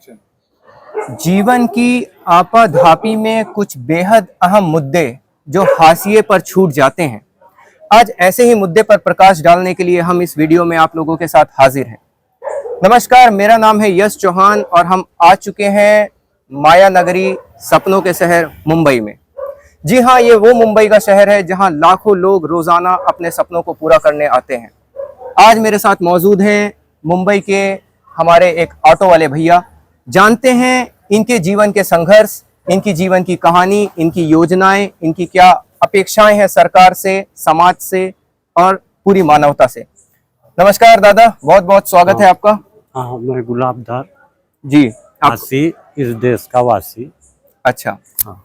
जीवन की आपाधापी में कुछ बेहद अहम मुद्दे जो हाशिए पर छूट जाते हैं। आज ऐसे ही मुद्दे पर प्रकाश डालने के लिए हम इस वीडियो में आप लोगों के साथ हाजिर हैं। नमस्कार, मेरा नाम है यश चौहान और हम आ चुके हैं माया नगरी, सपनों के शहर मुंबई में। जी हाँ, ये वो मुंबई का शहर है जहां लाखों लोग रोजाना अपने सपनों को पूरा करने आते हैं। आज मेरे साथ मौजूद हैं मुंबई के हमारे एक ऑटो वाले भैया। जानते हैं इनके जीवन के संघर्ष, इनकी जीवन की कहानी, इनकी योजनाएं, इनकी क्या अपेक्षाएं हैं सरकार से, समाज से और पूरी मानवता से। नमस्कार दादा, बहुत बहुत स्वागत है आपका। हाँ, मैं गुलाबदार जी, वासी, इस देश का वासी। अच्छा, हाँ।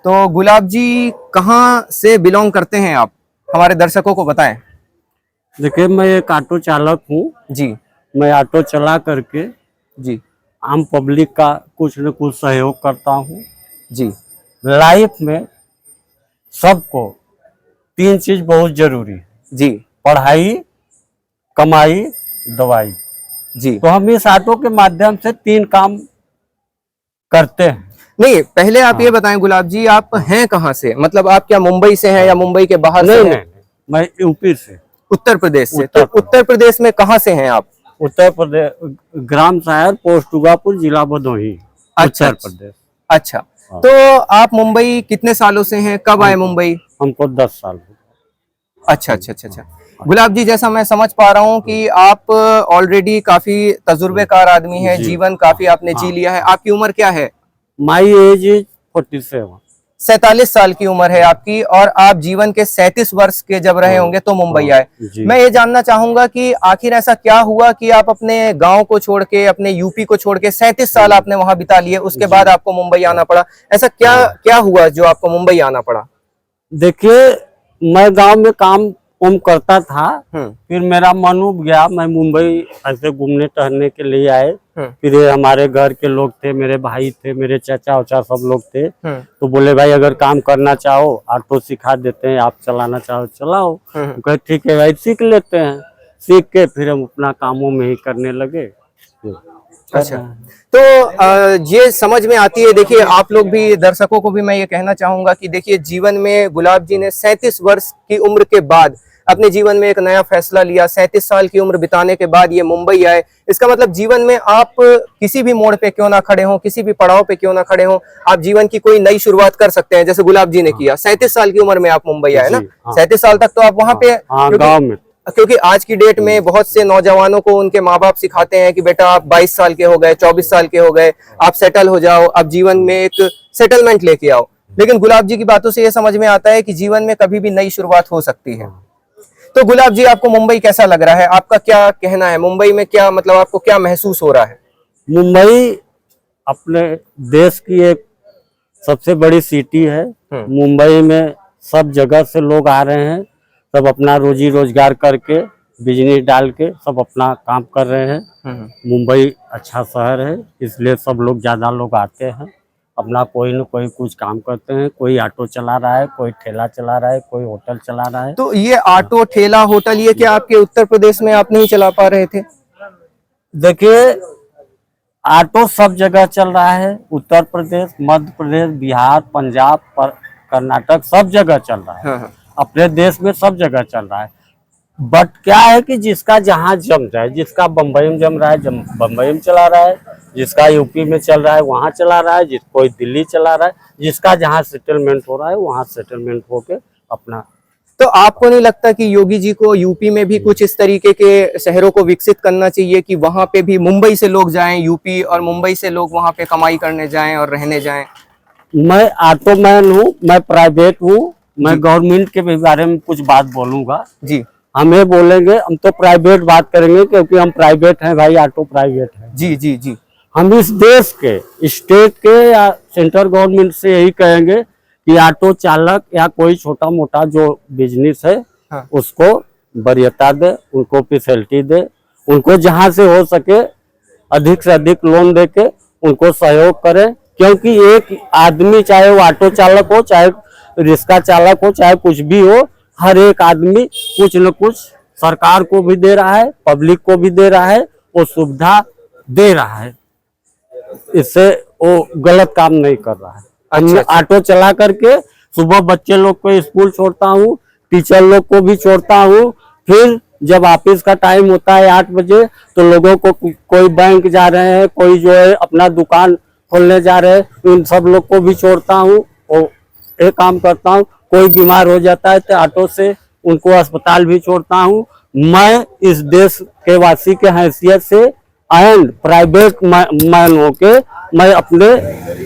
तो गुलाब जी कहाँ से बिलोंग करते हैं आप, हमारे दर्शकों को बताएं। देखिए, मैं एक ऑटो चालक हूँ जी मैं ऑटो चला करके जी आम पब्लिक का कुछ न कुछ सहयोग करता हूँ। जी लाइफ में सबको तीन चीज बहुत जरूरी है, जी पढ़ाई, कमाई, दवाई। जी। तो हम इस ऑटो के माध्यम से तीन काम करते हैं। नहीं, पहले आप ये हाँ। बताएं गुलाब जी, आप हैं कहाँ से? मतलब आप क्या मुंबई से हैं या मुंबई के बाहर से नहीं, हैं? नहीं, मैं यूपी से, उत्तर प्रदेश से। तो उत्तर उत्तर प्रदेश में कहाँ से हैं आप? उत्तर प्रदेश, ग्राम शहर पोस्ट उगापुर, जिला भदोही, अच्छा, उत्तर प्रदेश। अच्छा। हाँ। तो आप मुंबई कितने सालों से हैं? कब आए मुंबई? हमको 10 साल हो। अच्छा अच्छा अच्छा अच्छा। गुलाब जी, जैसा मैं समझ पा रहा हूँ कि आप ऑलरेडी काफी तजुर्बेकार आदमी हैं, जीवन काफी आपने जी लिया है। आपकी उम्र क्या है? My age is 47। 47 साल की उम्र है आपकी और आप जीवन के 37 वर्ष के जब रहे होंगे तो मुंबई आए। मैं ये जानना चाहूंगा कि आखिर ऐसा क्या हुआ कि आप अपने गांव को छोड़ के, अपने यूपी को छोड़ के 37 साल आपने वहां बिता लिए, उसके बाद आपको मुंबई आना पड़ा। ऐसा क्या क्या हुआ जो आपको मुंबई आना पड़ा? देखिए, मैं गांव में काम करता था, फिर मेरा मन उब गया, मैं मुंबई ऐसे घूमने टहलने के लिए आए। फिर हमारे घर के लोग थे, मेरे भाई थे, मेरे चाचा उचा सब लोग थे। तो बोले भाई अगर काम करना चाहो ऑटो सिखा देते हैं, आप चलाना चाहो चलाओ। कहे ठीक है भाई, सीख लेते हैं। सीख के फिर हम अपना कामों में ही करने लगे। अच्छा, तो ये समझ में आती है। देखिए, आप लोग भी, दर्शकों को भी मैं ये कहना चाहूंगा कि देखिए, जीवन में गुलाब जी ने 37 वर्ष की उम्र के बाद अपने जीवन में एक नया फैसला लिया। 37 साल की उम्र बिताने के बाद ये मुंबई आए। इसका मतलब जीवन में आप किसी भी मोड़ पे क्यों ना खड़े हों, किसी भी पड़ाव पे क्यों ना खड़े हों, आप जीवन की कोई नई शुरुआत कर सकते हैं, जैसे गुलाब जी ने किया। 37 साल की उम्र में आप मुंबई आए ना। 37 साल तक तो आप वहां पे, गाँव में, क्योंकि आज की डेट में बहुत से नौजवानों को उनके माँ बाप सिखाते हैं कि बेटा आप 22 साल के हो गए, 24 साल के हो गए, आप सेटल हो जाओ, आप जीवन में एक सेटलमेंट लेके आओ। लेकिन गुलाब जी की बातों से ये समझ में आता है कि जीवन में कभी भी नई शुरुआत हो सकती है। तो गुलाब जी, आपको मुंबई कैसा लग रहा है? आपका क्या कहना है? मुंबई में क्या, मतलब आपको क्या महसूस हो रहा है? मुंबई अपने देश की एक सबसे बड़ी सिटी है। मुंबई में सब जगह से लोग आ रहे हैं, सब अपना रोजी रोजगार करके, बिजनेस डाल के सब अपना काम कर रहे हैं। मुंबई अच्छा शहर है, इसलिए सब लोग ज्यादा लोग आते हैं। अपना कोई न कोई कुछ काम करते हैं, कोई ऑटो चला रहा है, कोई ठेला चला रहा है, कोई होटल चला रहा है। तो ये ऑटो, ठेला, होटल, ये क्या आपके उत्तर प्रदेश में आप नहीं चला पा रहे थे? देखिए, ऑटो सब जगह चल रहा है। उत्तर प्रदेश, मध्य प्रदेश, बिहार, पंजाब, कर्नाटक सब जगह चल रहा है। अपने देश में सब जगह चल रहा है। बट क्या है कि जिसका जहाँ जम जाए, जिसका बम्बई में जम रहा है बम्बई में चला रहा है, जिसका यूपी में चल रहा है वहाँ चला रहा है, कोई दिल्ली चला रहा है, जिसका जहाँ सेटलमेंट हो रहा है वहाँ सेटलमेंट होके अपना। तो आपको नहीं लगता कि योगी जी को यूपी में भी कुछ इस तरीके के शहरों को विकसित करना चाहिए कि वहां पे भी मुंबई से लोग जाएं यूपी, और मुंबई से लोग वहां पे कमाई करने जाएं और रहने जाएं? मैं ऑटो मैन हूँ, मैं प्राइवेट हूँ, मैं गवर्नमेंट के भी बारे में कुछ बात बोलूंगा। जी, हमें बोलेंगे, हम तो प्राइवेट बात करेंगे क्योंकि हम प्राइवेट हैं भाई, ऑटो प्राइवेट है। जी जी जी। हम इस देश के, स्टेट के या सेंट्रल गवर्नमेंट से यही कहेंगे कि ऑटो चालक या कोई छोटा मोटा जो बिजनेस है, उसको वरीयता दे, उनको फैसिलिटी दे, उनको जहां से हो सके अधिक से अधिक लोन देके उनको सहयोग करें। क्योंकि एक आदमी, चाहे वो ऑटो चालक हो, चाहे रिक्शा चालक हो, चाहे कुछ भी हो, हर एक आदमी कुछ न कुछ सरकार को भी दे रहा है, पब्लिक को भी दे रहा है, वो सुविधा दे रहा है। इससे वो गलत काम नहीं कर रहा है। अच्छा, मैं ऑटो चला करके सुबह बच्चे लोग को स्कूल छोड़ता हूँ, टीचर लोग को भी छोड़ता हूँ। फिर जब ऑफिस का टाइम होता है 8 बजे, तो लोगों को कोई बैंक जा रहे हैं, कोई जो है अपना दुकान खोलने जा रहे हैं, उन सब लोग को भी छोड़ता हूँ और एक काम करता हूँ। कोई बीमार हो जाता है तो ऑटो से उनको अस्पताल भी छोड़ता हूँ। मैं इस देश के वासी के हैसियत से एंड प्राइवेट मैन होके मैं अपने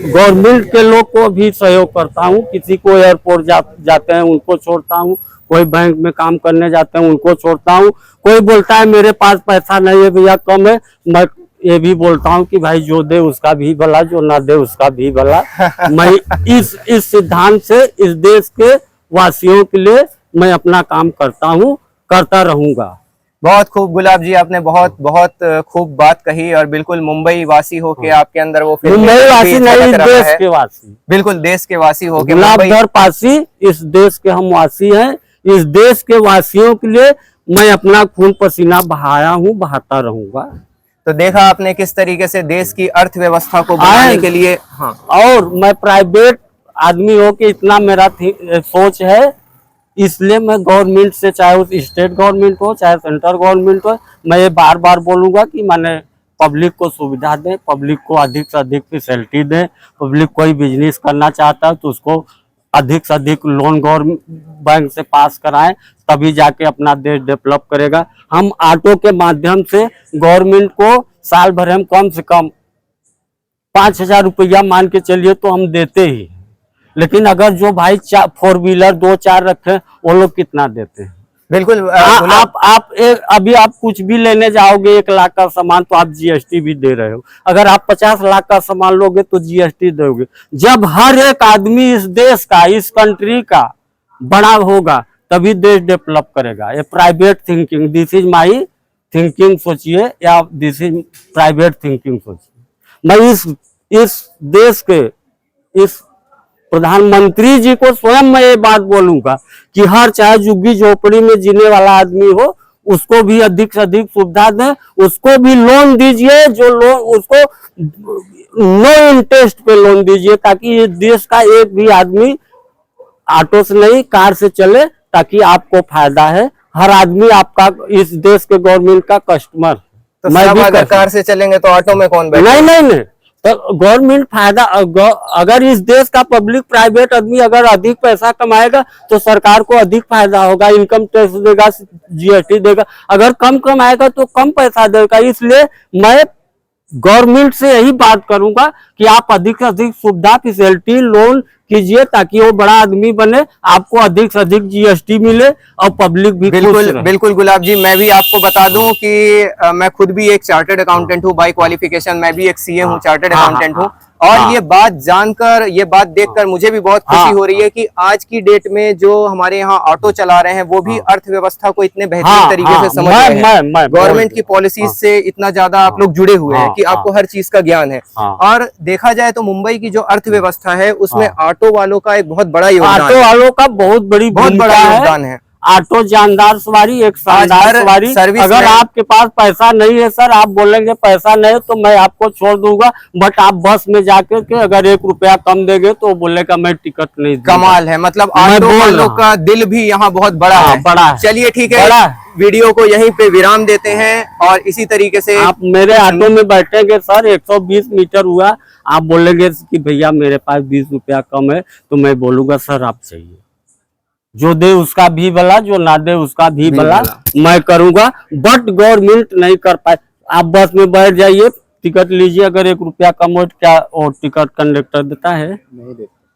गवर्नमेंट के लोग को भी सहयोग करता हूँ। किसी को एयरपोर्ट जाते हैं उनको छोड़ता हूँ, कोई बैंक में काम करने जाते हैं उनको छोड़ता हूँ। कोई बोलता है मेरे पास पैसा नहीं है भैया, कम है, मैं ये भी बोलता हूँ कि भाई जो दे उसका भी भला, जो ना दे उसका भी भला। मैं इस सिद्धांत से इस देश के वासियों के लिए मैं अपना काम करता हूँ, करता रहूंगा। बहुत खूब गुलाब जी, आपने बहुत बहुत खूब बात कही और बिल्कुल मुंबई वासी होके आपके अंदर वो फिर मुंबई वासी नहीं, देश के वासी, बिल्कुल देश के वासी होके गुलाबधर पासी इस देश के हम वासी हैं। इस देश के वासियों के लिए मैं अपना खून पसीना बहाया हूँ, बहाता रहूंगा। तो देखा आपने किस तरीके से देश की अर्थव्यवस्था को बढ़ाने के लिए। हाँ, और मैं प्राइवेट आदमी हो के इतना मेरा सोच है, इसलिए मैं गवर्नमेंट से, चाहे उस स्टेट गवर्नमेंट हो चाहे सेंट्रल गवर्नमेंट हो, मैं ये बार बार बोलूंगा कि मैंने पब्लिक को सुविधा दें, पब्लिक को अधिक से अधिक फैसिलिटी दें। पब्लिक कोई बिजनेस करना चाहता है तो उसको अधिक से अधिक लोन गवर्नमेंट बैंक से पास कराएं, तभी जाके अपना देश डेवलप करेगा। हम ऑटो के माध्यम से गवर्नमेंट को साल भर हम कम से कम 5,000 रुपया मान के चलिए तो हम देते ही। लेकिन अगर जो भाई 4 व्हीलर 2-4 रखे वो लोग कितना देते हैं? बिल्कुल। अभी आप कुछ भी लेने जाओगे 1 लाख का सामान तो आप जीएसटी भी दे रहे हो। अगर आप 50 लाख का सामान लोगे तो जीएसटी दोगे। जब हर एक आदमी इस देश का, इस कंट्री का बड़ा होगा तभी देश डेवलप करेगा। ये private thinking, this is my thinking सोचिए, या दिस इज प्राइवेट थिंकिंग सोचिए। मैं इस देश के इस प्रधानमंत्री जी को स्वयं मैं ये बात बोलूंगा कि हर चाहे झुग्गी झोपड़ी में जीने वाला आदमी हो उसको भी अधिक से अधिक सुविधा दें, उसको भी लोन दीजिए, जो लोन उसको नो इंटरेस्ट पे लोन दीजिए, ताकि ये देश का एक भी आदमी ऑटो से नहीं कार से चले, ताकि आपको फायदा है। हर आदमी आपका इस देश के गवर्नमेंट का कस्टमर। तो मैं भी अगर कार से चलेंगे तो ऑटो में कौन बैठेगा? नहीं, तो गवर्नमेंट फायदा, अगर इस देश का पब्लिक प्राइवेट आदमी अगर अधिक पैसा कमाएगा तो सरकार को अधिक फायदा होगा, इनकम टैक्स देगा, जीएसटी देगा। अगर कम कमाएगा तो कम पैसा देगा। इसलिए मैं गवर्नमेंट से यही बात करूंगा कि आप अधिक से अधिक सुविधा, फैसिलिटी, लोन कीजिए ताकि वो बड़ा आदमी बने, आपको अधिक से अधिक जीएसटी मिले और पब्लिक भी बिल्कुल गुलाब जी, मैं भी आपको बता दूं कि मैं खुद भी एक चार्टर्ड अकाउंटेंट हूं बाय क्वालिफिकेशन। मैं भी एक सीए हूं, चार्टर्ड अकाउंटेंट हूं। और ये बात जानकर, ये बात देखकर मुझे भी बहुत खुशी हो रही है कि आज की डेट में जो हमारे यहाँ ऑटो चला रहे हैं वो भी अर्थव्यवस्था को इतने बेहतरीन तरीके से समझ रहे हैं। गवर्नमेंट की पॉलिसीज से इतना ज्यादा आप लोग जुड़े हुए हैं कि आपको हर चीज का ज्ञान है। और देखा जाए तो मुंबई की जो अर्थव्यवस्था है उसमें ऑटो वालों का एक बहुत बड़ा योगदान, ऑटो वालों का बहुत बड़ा योगदान है। ऑटो जानदार सवारी, एक शानदार सवारी। अगर आपके पास पैसा नहीं है सर, आप बोलेंगे पैसा नहीं है तो मैं आपको छोड़ दूंगा, बट आप बस में जाकर के अगर 1 रुपया कम देंगे तो बोलेगा मैं टिकट नहीं दूंगा। कमाल है, मतलब ऑटो वालों का दिल भी यहाँ बहुत बड़ा है। चलिए ठीक है, वीडियो को यहीं पे विराम देते हैं और इसी तरीके से आप मेरे ऑटो में बैठेंगे सर, 120 मीटर हुआ, आप बोलेंगे कि भैया मेरे पास 20 रुपया कम है, तो मैं बोलूंगा सर आप चाहिए, जो दे उसका भी भला, जो ना दे उसका भी भला मैं करूंगा। बट गवर्नमेंट नहीं कर पाए। आप बस में बैठ जाइए, टिकट लीजिए, अगर 1 रुपया कम हो क्या और टिकट कंडक्टर देता है?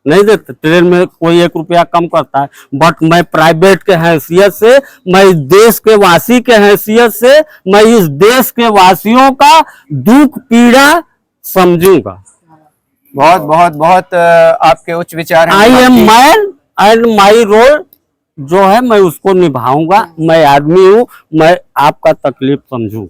नहीं देता। ट्रेन में कोई 1 रुपया कम करता है। बट मैं प्राइवेट के हैसियत से, मैं इस देश के वासी के हैसियत से, मैं इस देश के वासियों का दुख पीड़ा समझूंगा। बहुत बहुत बहुत आपके उच्च विचार हैं। I am man and my role जो है मैं उसको निभाऊंगा। मैं आदमी हूँ, मैं आपका तकलीफ समझूं।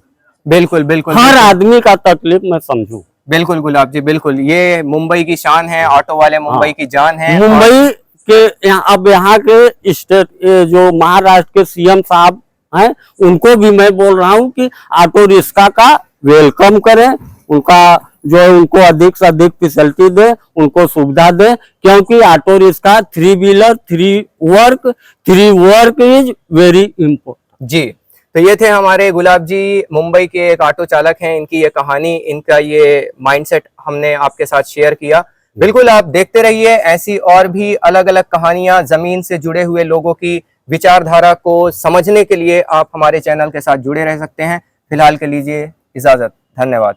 बिल्कुल बिल्कुल, हर आदमी का तकलीफ मैं समझूं। बिल्कुल गुलाब जी, बिल्कुल। ये मुंबई की शान है, ऑटो वाले मुंबई की जान है। मुंबई के अब यहाँ के स्टेट जो महाराष्ट्र के सीएम साहब हैं उनको भी मैं बोल रहा हूँ कि ऑटो रिक्शा का वेलकम करें, उनका जो है उनको अधिक से अधिक फैसिलिटी दे, उनको सुविधा दे, क्योंकि auto rickshaw three wheeler three work is very important. जी, तो ये थे हमारे गुलाब जी, मुंबई के एक ऑटो चालक हैं। इनकी ये कहानी, इनका ये माइंडसेट हमने आपके साथ शेयर किया। बिल्कुल आप देखते रहिए ऐसी और भी अलग अलग कहानियां, जमीन से जुड़े हुए लोगों की विचारधारा को समझने के लिए आप हमारे चैनल के साथ जुड़े रह सकते हैं। फिलहाल के लीजिए इजाजत, धन्यवाद।